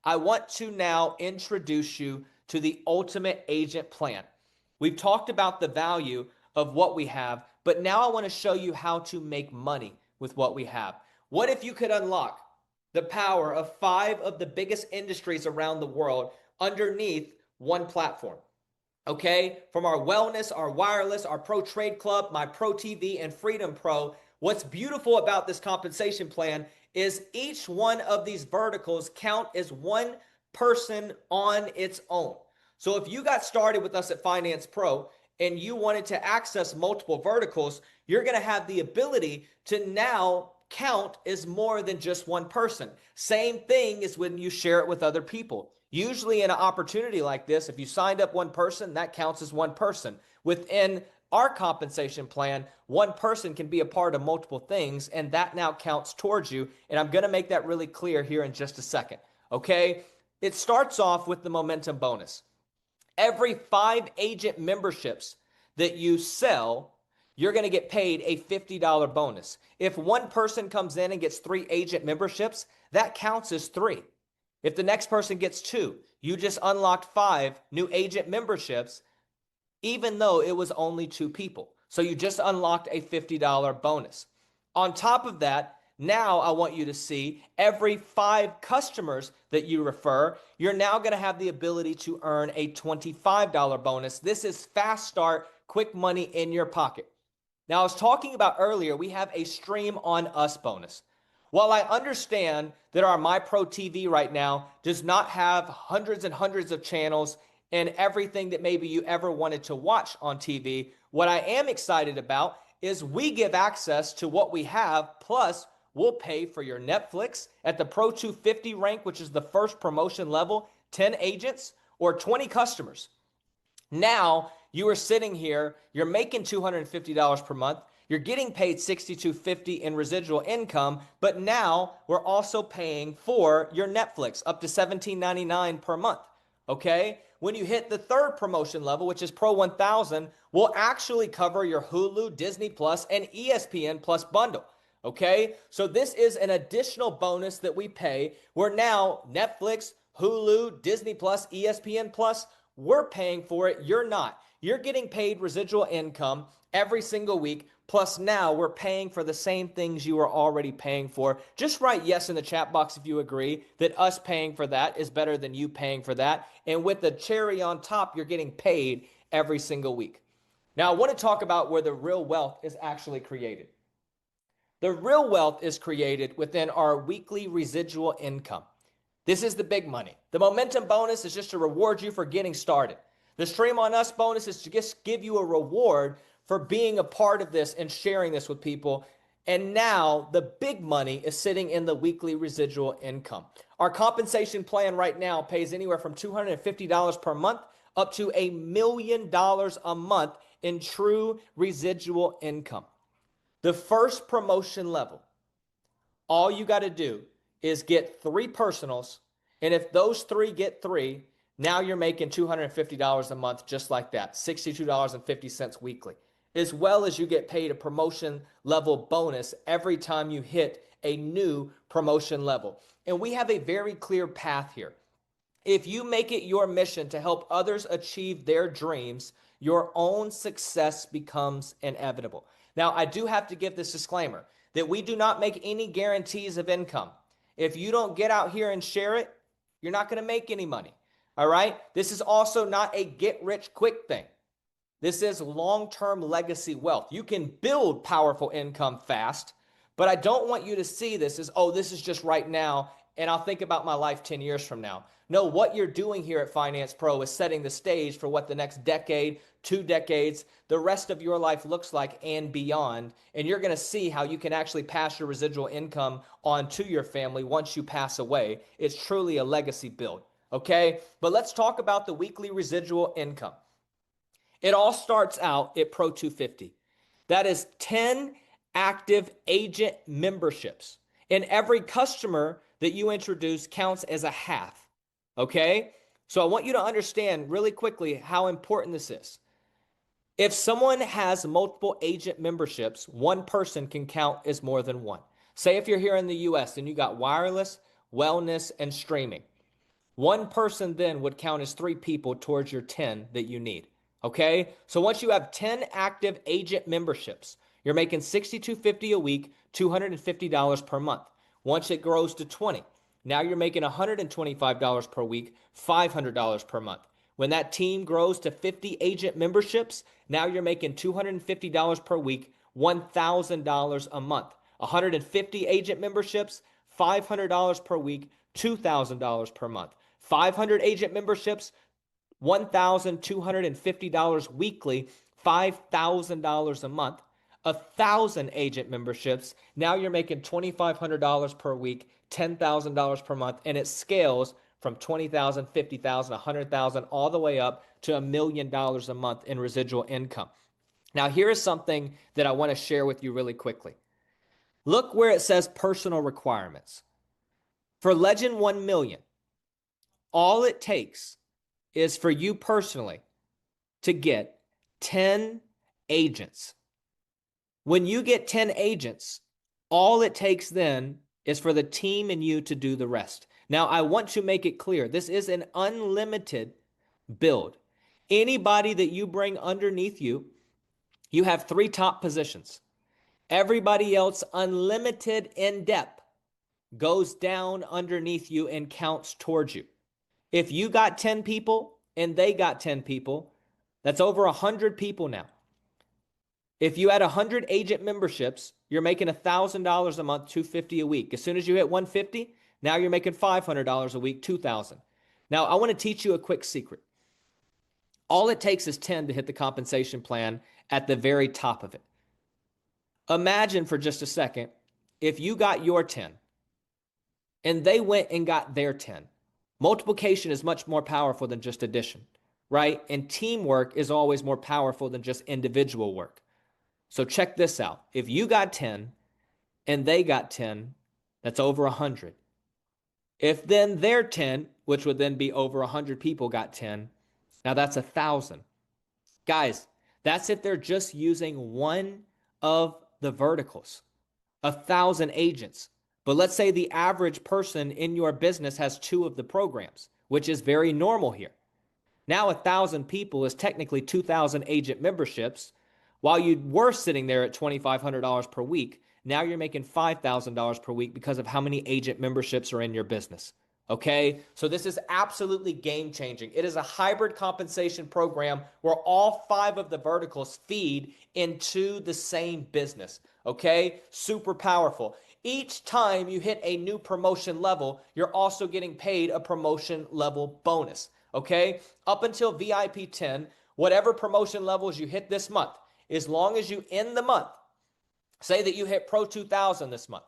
I want to now introduce you to the ultimate agent plan. We've talked about the value of what we have, but now I want to show you how to make money with what we have. What if you could unlock the power of 5 of the biggest industries around the world underneath one platform? Okay, from our wellness, our wireless, our pro trade club, my pro TV, and Freedom Pro. What's beautiful about this compensation plan is each one of these verticals count as one person on its own. So if you got started with us at Finance Pro and you wanted to access multiple verticals, you're going to have the ability to now count as more than just one person. Same thing as when you share it with other people. Usually in an opportunity like this, if you signed up one person, that counts as one person. Within our compensation plan, one person can be a part of multiple things, and that now counts towards you. And I'm going to make that really clear here in just a second. Okay? It starts off with the momentum bonus. Every 5 agent memberships that you sell, you're going to get paid a $50 bonus. If one person comes in and gets 3 agent memberships, that counts as 3. If the next person gets 2, you just unlocked 5 new agent memberships, even though it was only 2 people. So you just unlocked a $50 bonus. On top of that, now I want you to see every 5 customers that you refer, you're now going to have the ability to earn a $25 bonus. This is fast start, quick money in your pocket. Now, I was talking about earlier, we have a stream on us bonus. While I understand that our MyPro TV right now does not have hundreds and hundreds of channels and everything that maybe you ever wanted to watch on TV, what I am excited about is we give access to what we have, plus we'll pay for your Netflix at the Pro 250 rank, which is the first promotion level, 10 agents or 20 customers. Now you are sitting here, you're making $250 per month. You're getting paid $62.50 in residual income, but now we're also paying for your Netflix up to $17.99 per month, okay? When you hit the 3rd promotion level, which is Pro 1000, we'll actually cover your Hulu, Disney Plus, and ESPN Plus bundle, okay? So this is an additional bonus that we pay where now Netflix, Hulu, Disney Plus, ESPN Plus, we're paying for it, you're not. You're getting paid residual income every single week. Plus now we're paying for the same things you are already paying for. Just write yes in the chat box if you agree that us paying for that is better than you paying for that. And with the cherry on top, you're getting paid every single week. Now I want to talk about where the real wealth is actually created. The real wealth is created within our weekly residual income. This is the big money. The momentum bonus is just to reward you for getting started. The stream on us bonus is to just give you a reward for being a part of this and sharing this with people. And now the big money is sitting in the weekly residual income. Our compensation plan right now pays anywhere from $250 per month up to $1 million a month in true residual income. The first promotion level, all you got to do is get 3 personals. And if those 3 get 3, now you're making $250 a month just like that, $62.50 weekly. As well as you get paid a promotion level bonus every time you hit a new promotion level. And we have a very clear path here. If you make it your mission to help others achieve their dreams, your own success becomes inevitable. Now, I do have to give this disclaimer that we do not make any guarantees of income. If you don't get out here and share it, you're not going to make any money. All right? This is also not a get rich quick thing. This is long-term legacy wealth. You can build powerful income fast, but I don't want you to see this as, oh, this is just right now, and I'll think about my life 10 years from now. No, what you're doing here at Finance Pro is setting the stage for what the next decade, 2 decades, the rest of your life looks like and beyond. And you're going to see how you can actually pass your residual income on to your family once you pass away. It's truly a legacy build, okay? But let's talk about the weekly residual income. It all starts out at Pro 250. That is 10 active agent memberships. And every customer that you introduce counts as a half. Okay? So I want you to understand really quickly how important this is. If someone has multiple agent memberships, one person can count as more than one. Say if you're here in the US and you got wireless, wellness, and streaming. One person then would count as 3 people towards your 10 that you need. Okay? So once you have 10 active agent memberships, you're making $62.50 a week, $250 per month. Once it grows to 20, now you're making $125 per week, $500 per month. When that team grows to 50 agent memberships, now you're making $250 per week, $1,000 a month. 150 agent memberships, $500 per week, $2,000 per month. 500 agent memberships, $1,250 weekly, $5,000 a month. 1,000 agent memberships, now you're making $2,500 per week, $10,000 per month, and it scales from 20,000, 50,000, 100,000, all the way up to $1 million a month in residual income. Now, here is something that I want to share with you really quickly. Look where it says personal requirements. For Legend 1 Million, all it takes is for you personally to get 10 agents. When you get 10 agents, all it takes then is for the team and you to do the rest. Now, I want to make it clear, this is an unlimited build. Anybody that you bring underneath you, you have 3 top positions. Everybody else, unlimited in depth, goes down underneath you and counts towards you. If you got 10 people and they got 10 people, that's over 100 people now. If you had 100 agent memberships, you're making $1,000 a month, $250 a week. As soon as you hit 150, now you're making $500 a week, $2,000. Now, I want to teach you a quick secret. All it takes is 10 to hit the compensation plan at the very top of it. Imagine for just a second, if you got your 10 and they went and got their 10. Multiplication is much more powerful than just addition, right? And teamwork is always more powerful than just individual work. So check this out. If you got 10 and they got 10, that's over 100. If then their 10, which would then be over 100 people, got 10, now that's 1,000. Guys, that's if they're just using one of the verticals. 1,000 agents. But let's say the average person in your business has 2 of the programs, which is very normal here. Now 1,000 people is technically 2,000 agent memberships. While you were sitting there at $2,500 per week, now you're making $5,000 per week because of how many agent memberships are in your business. Okay, so this is absolutely game changing. It is a hybrid compensation program where all 5 of the verticals feed into the same business. Okay, super powerful. Each time you hit a new promotion level, you're also getting paid a promotion level bonus. Okay, up until VIP 10, whatever promotion levels you hit this month, as long as you end the month, say that you hit Pro 2000 this month,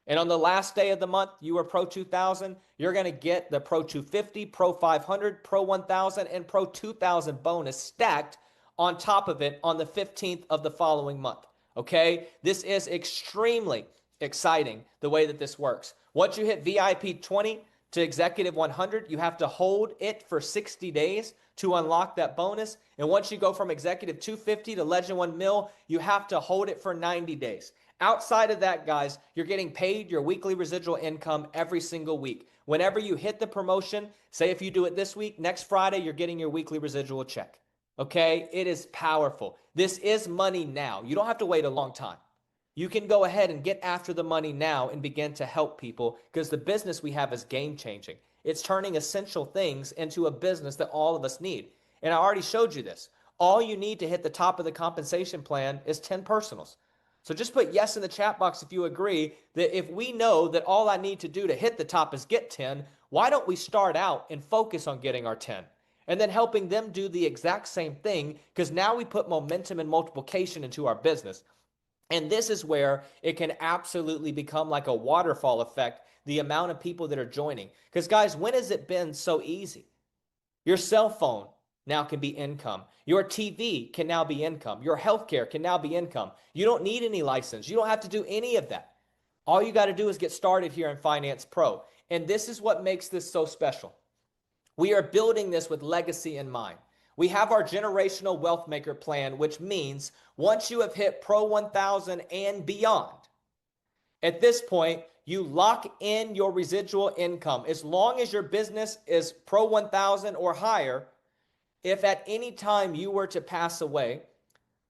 and on the last day of the month, you were Pro 2000, you're going to get the Pro 250, Pro 500, Pro 1000, and Pro 2000 bonus stacked on top of it on the 15th of the following month. Okay? This is extremely exciting the way that this works. Once you hit VIP 20 to Executive 100, you have to hold it for 60 days to unlock that bonus. And once you go from Executive 250 to Legend 1 Mil, you have to hold it for 90 days. Outside of that, guys, you're getting paid your weekly residual income every single week. Whenever you hit the promotion, say if you do it this week, next Friday, you're getting your weekly residual check. Okay? It is powerful. This is money now. You don't have to wait a long time. You can go ahead and get after the money now and begin to help people because the business we have is game changing. It's turning essential things into a business that all of us need. And I already showed you this. All you need to hit the top of the compensation plan is 10 personals. So just put yes in the chat box if you agree that if we know that all I need to do to hit the top is get 10, why don't we start out and focus on getting our 10? And then helping them do the exact same thing because now we put momentum and multiplication into our business. And this is where it can absolutely become like a waterfall effect, the amount of people that are joining. Because guys, when has it been so easy? Your cell phone now can be income. Your TV can now be income. Your healthcare can now be income. You don't need any license. You don't have to do any of that. All you got to do is get started here in Finance Pro. And this is what makes this so special. We are building this with legacy in mind. We have our generational wealth maker plan, which means once you have hit Pro 1000 and beyond, at this point, You lock in your residual income. As long as your business is Pro 1000 or higher, if at any time you were to pass away,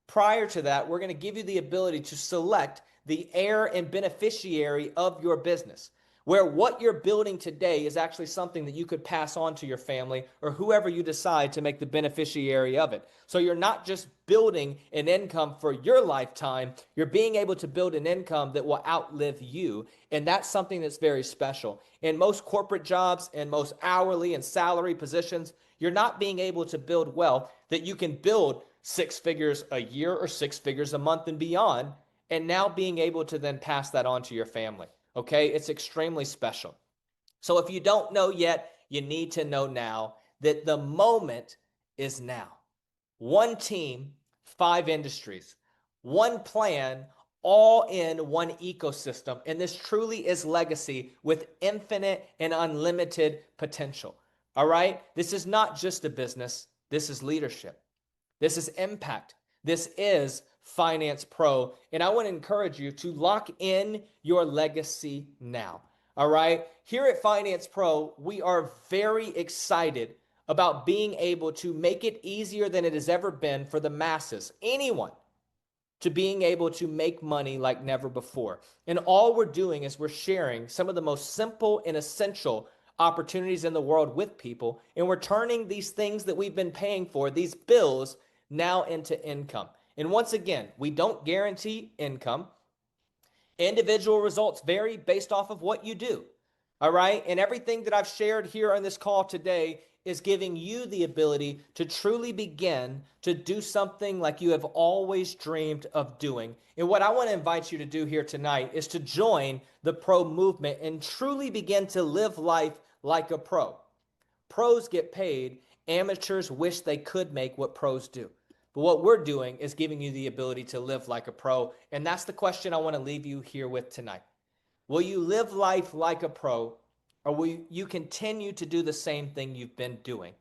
prior to that, we're going to give you the ability to select the heir and beneficiary of your business, where what you're building today is actually something that you could pass on to your family or whoever you decide to make the beneficiary of it. So you're not just building an income for your lifetime, you're being able to build an income that will outlive you. And that's something that's very special. In most corporate jobs and most hourly and salary positions, you're not being able to build wealth that you can build 6 figures a year or 6 figures a month and beyond, and now being able to then pass that on to your family. Okay, it's extremely special. So if you don't know yet, you need to know now that the moment is now. One team, 5 industries, one plan, all in one ecosystem. And this truly is legacy with infinite and unlimited potential. All right, this is not just a business, this is leadership. This is impact. This is Finance Pro. And I want to encourage you to lock in your legacy now. All right. Here at Finance Pro, we are very excited about being able to make it easier than it has ever been for the masses, anyone, to being able to make money like never before. And all we're doing is we're sharing some of the most simple and essential opportunities in the world with people. And we're turning these things that we've been paying for, these bills, now into income. And once again, we don't guarantee income. Individual results vary based off of what you do. All right. And everything that I've shared here on this call today is giving you the ability to truly begin to do something like you have always dreamed of doing. And what I want to invite you to do here tonight is to join the pro movement and truly begin to live life like a pro. Pros get paid. Amateurs wish they could make what pros do. But what we're doing is giving you the ability to live like a pro. And that's the question I want to leave you here with tonight. Will you live life like a pro, or will you continue to do the same thing you've been doing?